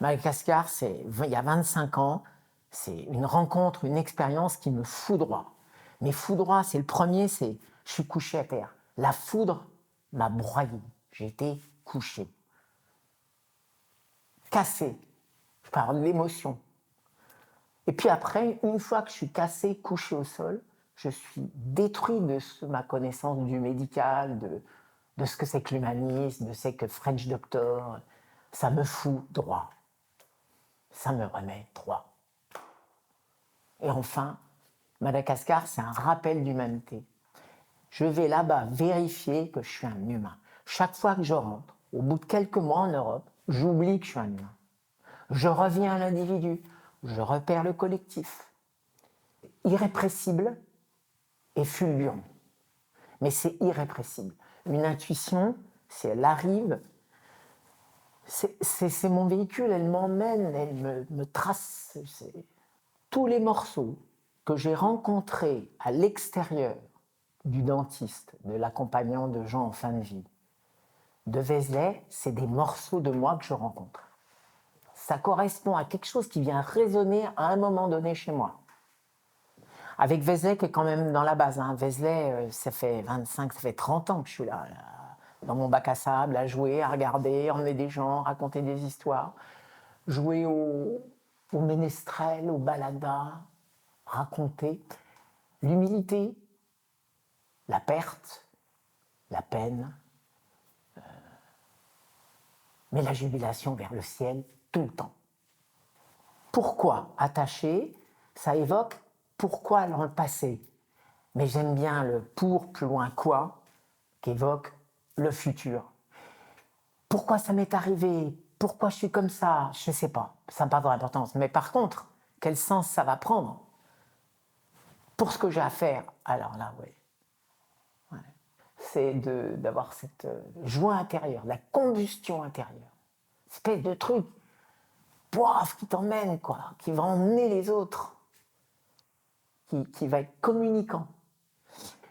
Madagascar, il y a 25 ans, c'est une rencontre, une expérience qui me foudroie. Mais foudroie, c'est le premier, c'est je suis couché à terre. La foudre m'a broyé. J'ai été couché. Cassé. Je parle de l'émotion. Et puis après, une fois que je suis cassé, couché au sol, je suis détruit de ma connaissance du médical, de ce que c'est que l'humanisme, de ce que French Doctor. Ça me fout droit. Ça me remet droit. Et enfin, Madagascar, c'est un rappel d'humanité. Je vais là-bas vérifier que je suis un humain. Chaque fois que je rentre, au bout de quelques mois en Europe, j'oublie que je suis un humain. Je reviens à l'individu, je repère le collectif. Irrépressible et fulgurant. Mais c'est irrépressible. Une intuition, si elle arrive, c'est mon véhicule, elle m'emmène, elle me trace. Tous les morceaux que j'ai rencontrés à l'extérieur du dentiste, de l'accompagnant de gens en fin de vie, de Vézelay, c'est des morceaux de moi que je rencontre. Ça correspond à quelque chose qui vient résonner à un moment donné chez moi. Avec Vézelay qui est quand même dans la base. Vézelay, ça fait 30 ans que je suis là, dans mon bac à sable, à jouer, à regarder, emmener des gens, raconter des histoires, jouer au ménestrel, au balada, raconter. L'humilité, la perte, la peine, mais la jubilation vers le ciel tout le temps. Pourquoi attaché? Ça évoque pourquoi dans le passé. Mais j'aime bien le pour plus loin quoi qui évoque le futur. Pourquoi ça m'est arrivé? Pourquoi je suis comme ça? Je ne sais pas, ça n'a pas d'importance. Mais par contre, quel sens ça va prendre pour ce que j'ai à faire? Alors là, oui. Ouais. C'est d'avoir cette joie intérieure, la combustion intérieure. Espèce de truc, poif, qui t'emmène, quoi, qui va emmener les autres, qui va être communicant.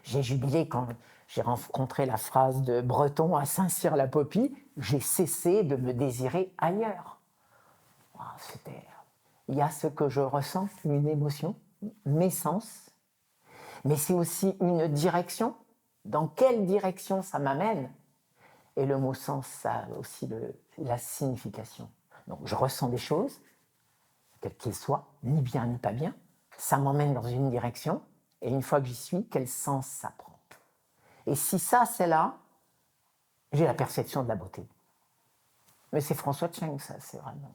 J'ai jubilé quand j'ai rencontré la phrase de Breton à Saint-Cyr-la-Popie, j'ai cessé de me désirer ailleurs. Il y a ce que je ressens, une émotion, mes sens, mais c'est aussi une direction. Dans quelle direction ça m'amène? Et le mot sens, ça a aussi la signification. Donc je ressens des choses, quelles qu'elles soient, ni bien ni pas bien, ça m'emmène dans une direction, et une fois que j'y suis, quel sens ça prend? Et si ça, c'est là, j'ai la perception de la beauté. Mais c'est François Tcheng, ça, c'est vraiment...